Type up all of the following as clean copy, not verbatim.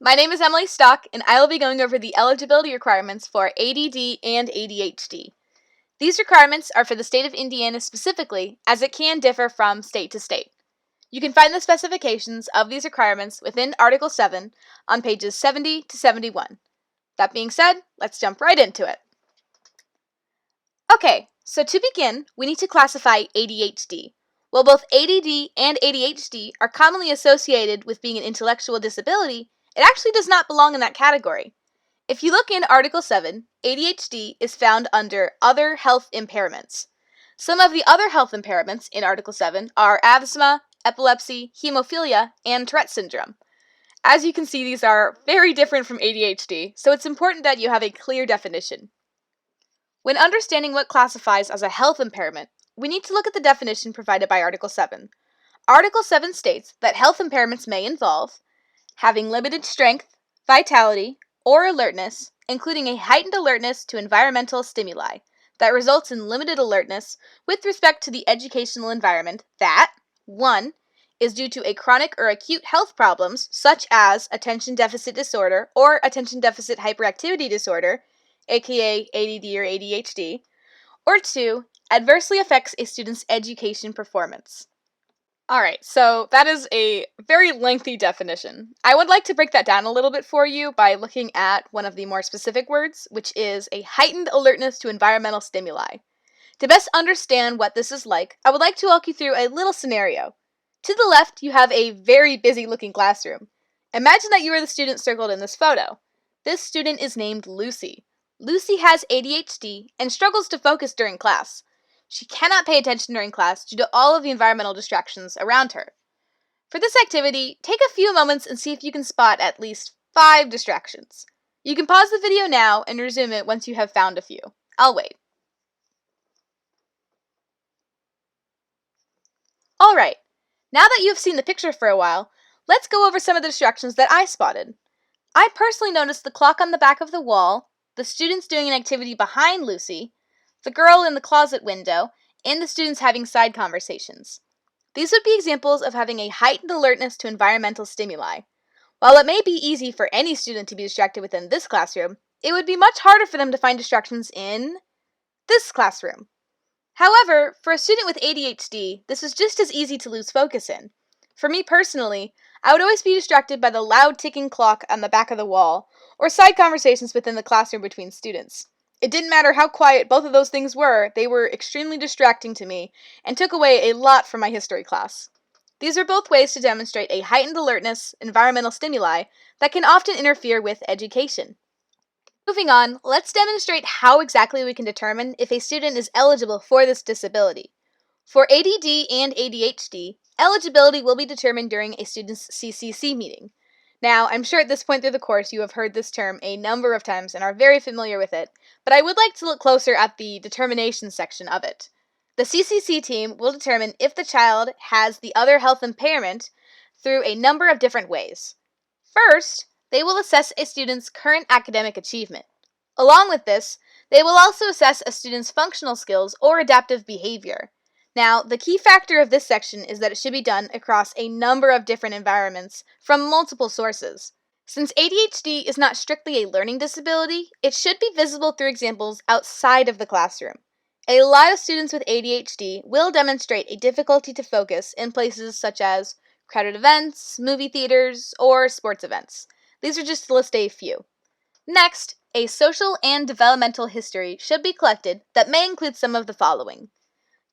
My name is Emily Stock, and I will be going over the eligibility requirements for ADD and ADHD. These requirements are for the state of Indiana specifically, as it can differ from state to state. You can find the specifications of these requirements within Article 7 on pages 70 to 71. That being said, let's jump right into it. Okay, so to begin, we need to classify ADHD. While both ADD and ADHD are commonly associated with being an intellectual disability, it actually does not belong in that category. If you look in Article 7, ADHD is found under Other Health Impairments. Some of the other health impairments in Article 7 are asthma, epilepsy, hemophilia, and Tourette syndrome. As you can see, these are very different from ADHD, so it's important that you have a clear definition. When understanding what classifies as a health impairment, we need to look at the definition provided by Article 7. Article 7 states that health impairments may involve having limited strength, vitality, or alertness, including a heightened alertness to environmental stimuli that results in limited alertness with respect to the educational environment that 1. Is due to a chronic or acute health problems such as attention deficit disorder or attention deficit hyperactivity disorder, aka ADD or ADHD, or 2. Adversely affects a student's education performance. Alright, so that is a very lengthy definition. I would like to break that down a little bit for you by looking at one of the more specific words, which is a heightened alertness to environmental stimuli. To best understand what this is like, I would like to walk you through a little scenario. To the left, you have a very busy looking classroom. Imagine that you are the student circled in this photo. This student is named Lucy. Lucy has ADHD and struggles to focus during class. She cannot pay attention during class due to all of the environmental distractions around her. For this activity, take a few moments and see if you can spot at least 5 distractions. You can pause the video now and resume it once you have found a few. I'll wait. Alright, now that you have seen the picture for a while, let's go over some of the distractions that I spotted. I personally noticed the clock on the back of the wall, the students doing an activity behind Lucy, the girl in the closet window, and the students having side conversations. These would be examples of having a heightened alertness to environmental stimuli. While it may be easy for any student to be distracted within this classroom, it would be much harder for them to find distractions in this classroom. However, for a student with ADHD, this is just as easy to lose focus in. For me personally, I would always be distracted by the loud ticking clock on the back of the wall, or side conversations within the classroom between students. It didn't matter how quiet both of those things were, they were extremely distracting to me, and took away a lot from my history class. These are both ways to demonstrate a heightened alertness, environmental stimuli, that can often interfere with education. Moving on, let's demonstrate how exactly we can determine if a student is eligible for this disability. For ADD and ADHD, eligibility will be determined during a student's CCC meeting. Now, I'm sure at this point through the course you have heard this term a number of times and are very familiar with it, but I would like to look closer at the determination section of it. The CCC team will determine if the child has the other health impairment through a number of different ways. First, they will assess a student's current academic achievement. Along with this, they will also assess a student's functional skills or adaptive behavior. Now, the key factor of this section is that it should be done across a number of different environments from multiple sources. Since ADHD is not strictly a learning disability, it should be visible through examples outside of the classroom. A lot of students with ADHD will demonstrate a difficulty to focus in places such as crowded events, movie theaters, or sports events. These are just to list a few. Next, a social and developmental history should be collected that may include some of the following: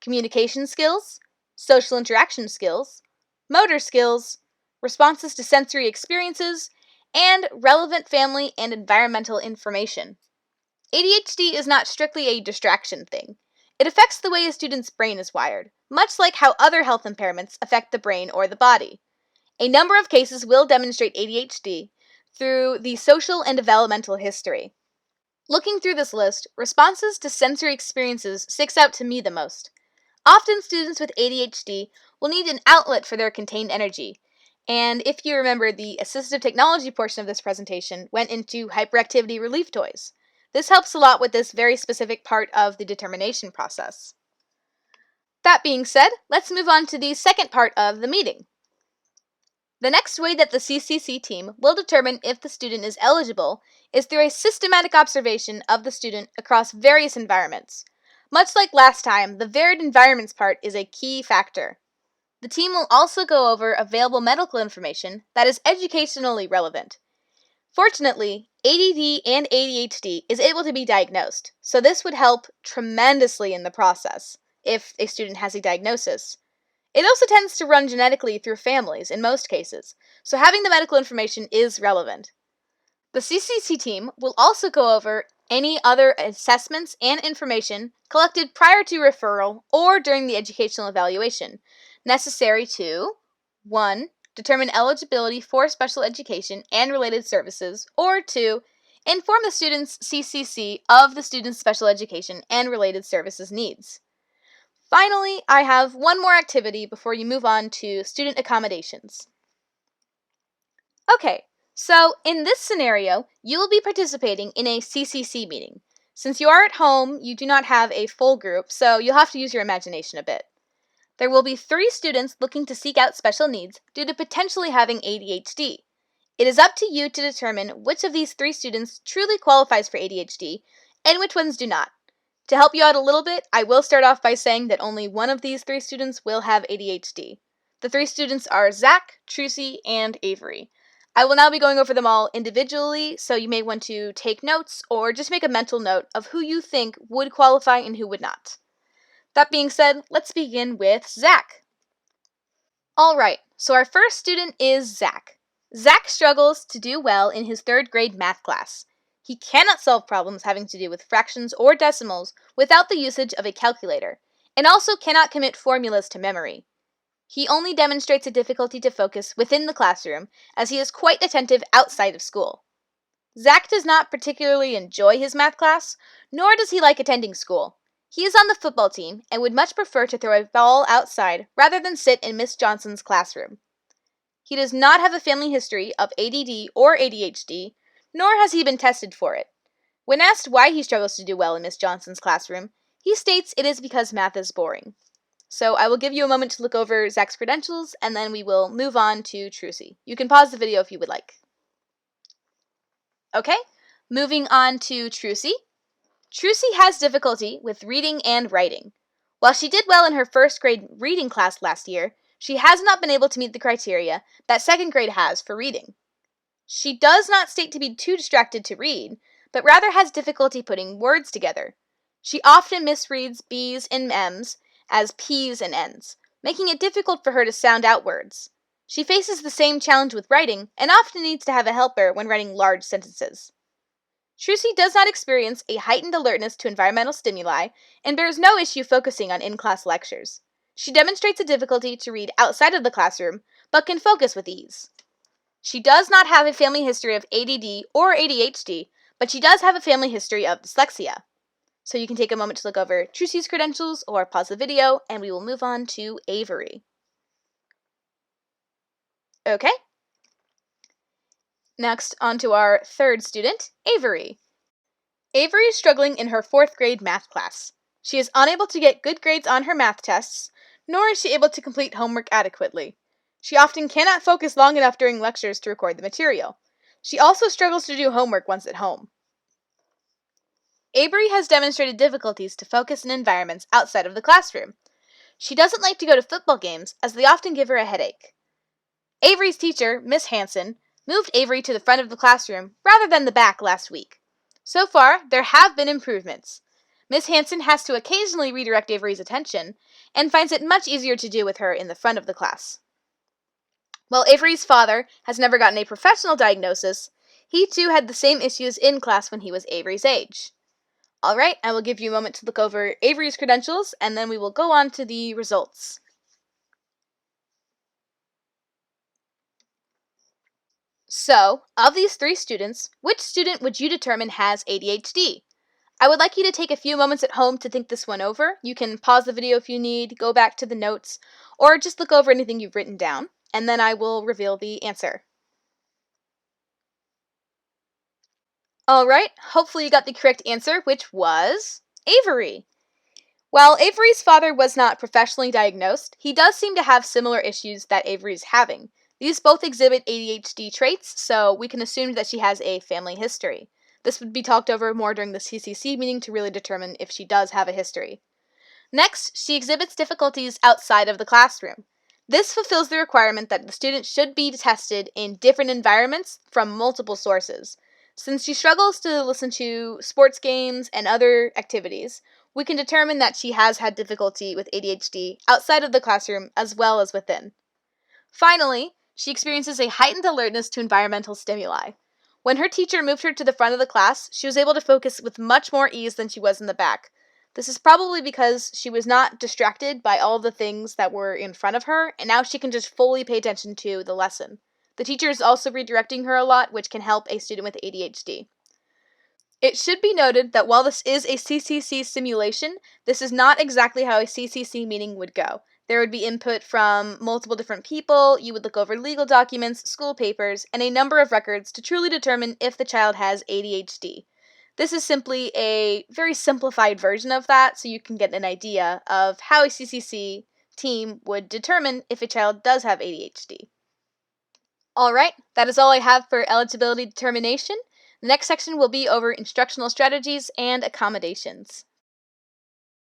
communication skills, social interaction skills, motor skills, responses to sensory experiences, and relevant family and environmental information. ADHD is not strictly a distraction thing. It affects the way a student's brain is wired, much like how other health impairments affect the brain or the body. A number of cases will demonstrate ADHD through the social and developmental history. Looking through this list, responses to sensory experiences sticks out to me the most. Often students with ADHD will need an outlet for their contained energy, and if you remember, the assistive technology portion of this presentation went into hyperactivity relief toys. This helps a lot with this very specific part of the determination process. That being said, let's move on to the second part of the meeting. The next way that the CCC team will determine if the student is eligible is through a systematic observation of the student across various environments. Much like last time, the varied environments part is a key factor. The team will also go over available medical information that is educationally relevant. Fortunately, ADD and ADHD is able to be diagnosed, so this would help tremendously in the process if a student has a diagnosis. It also tends to run genetically through families in most cases, so having the medical information is relevant. The CCC team will also go over any other assessments and information collected prior to referral or during the educational evaluation, necessary to 1. Determine eligibility for special education and related services, or 2. Inform the student's CCC of the student's special education and related services needs. Finally, I have one more activity before you move on to student accommodations. Okay, so in this scenario, you will be participating in a CCC meeting. Since you are at home, you do not have a full group, so you'll have to use your imagination a bit. There will be 3 students looking to seek out special needs due to potentially having ADHD. It is up to you to determine which of these 3 students truly qualifies for ADHD and which ones do not. To help you out a little bit, I will start off by saying that only one of these 3 students will have ADHD. The 3 students are Zach, Trucy, and Avery. I will now be going over them all individually, so you may want to take notes or just make a mental note of who you think would qualify and who would not. That being said, let's begin with Zach. Alright, so our first student is Zach. Zach struggles to do well in his 3rd grade math class. He cannot solve problems having to do with fractions or decimals without the usage of a calculator, and also cannot commit formulas to memory. He only demonstrates a difficulty to focus within the classroom, as he is quite attentive outside of school. Zach does not particularly enjoy his math class, nor does he like attending school. He is on the football team and would much prefer to throw a ball outside rather than sit in Miss Johnson's classroom. He does not have a family history of ADD or ADHD, nor has he been tested for it. When asked why he struggles to do well in Miss Johnson's classroom, he states it is because math is boring. So I will give you a moment to look over Zach's credentials, and then we will move on to Trucy. You can pause the video if you would like. Okay, moving on to Trucy. Trucy has difficulty with reading and writing. While she did well in her 1st grade reading class last year, she has not been able to meet the criteria that 2nd grade has for reading. She does not state to be too distracted to read, but rather has difficulty putting words together. She often misreads B's and M's as P's and N's, making it difficult for her to sound out words. She faces the same challenge with writing and often needs to have a helper when writing large sentences. Trucy does not experience a heightened alertness to environmental stimuli and bears no issue focusing on in-class lectures. She demonstrates a difficulty to read outside of the classroom, but can focus with ease. She does not have a family history of ADD or ADHD, but she does have a family history of dyslexia. So you can take a moment to look over Trucy's credentials or pause the video, and we will move on to Avery. Okay. Next, on to our 3rd student, Avery. Avery is struggling in her 4th grade math class. She is unable to get good grades on her math tests, nor is she able to complete homework adequately. She often cannot focus long enough during lectures to record the material. She also struggles to do homework once at home. Avery has demonstrated difficulties to focus in environments outside of the classroom. She doesn't like to go to football games as they often give her a headache. Avery's teacher, Miss Hanson, moved Avery to the front of the classroom rather than the back last week. So far, there have been improvements. Miss Hanson has to occasionally redirect Avery's attention and finds it much easier to do with her in the front of the class. While Avery's father has never gotten a professional diagnosis, he too had the same issues in class when he was Avery's age. Alright, I will give you a moment to look over Avery's credentials, and then we will go on to the results. So, of these 3 students, which student would you determine has ADHD? I would like you to take a few moments at home to think this one over. You can pause the video if you need, go back to the notes, or just look over anything you've written down, and then I will reveal the answer. Alright, hopefully you got the correct answer, which was Avery. While Avery's father was not professionally diagnosed, he does seem to have similar issues that Avery's having. These both exhibit ADHD traits, so we can assume that she has a family history. This would be talked over more during the CCC meeting to really determine if she does have a history. Next, she exhibits difficulties outside of the classroom. This fulfills the requirement that the student should be tested in different environments from multiple sources. Since she struggles to listen to sports games and other activities, we can determine that she has had difficulty with ADHD outside of the classroom as well as within. Finally, she experiences a heightened alertness to environmental stimuli. When her teacher moved her to the front of the class, she was able to focus with much more ease than she was in the back. This is probably because she was not distracted by all the things that were in front of her, and now she can just fully pay attention to the lesson. The teacher is also redirecting her a lot, which can help a student with ADHD. It should be noted that while this is a CCC simulation, this is not exactly how a CCC meeting would go. There would be input from multiple different people, you would look over legal documents, school papers, and a number of records to truly determine if the child has ADHD. This is simply a very simplified version of that, so you can get an idea of how a CCC team would determine if a child does have ADHD. Alright, that is all I have for eligibility determination. The next section will be over instructional strategies and accommodations.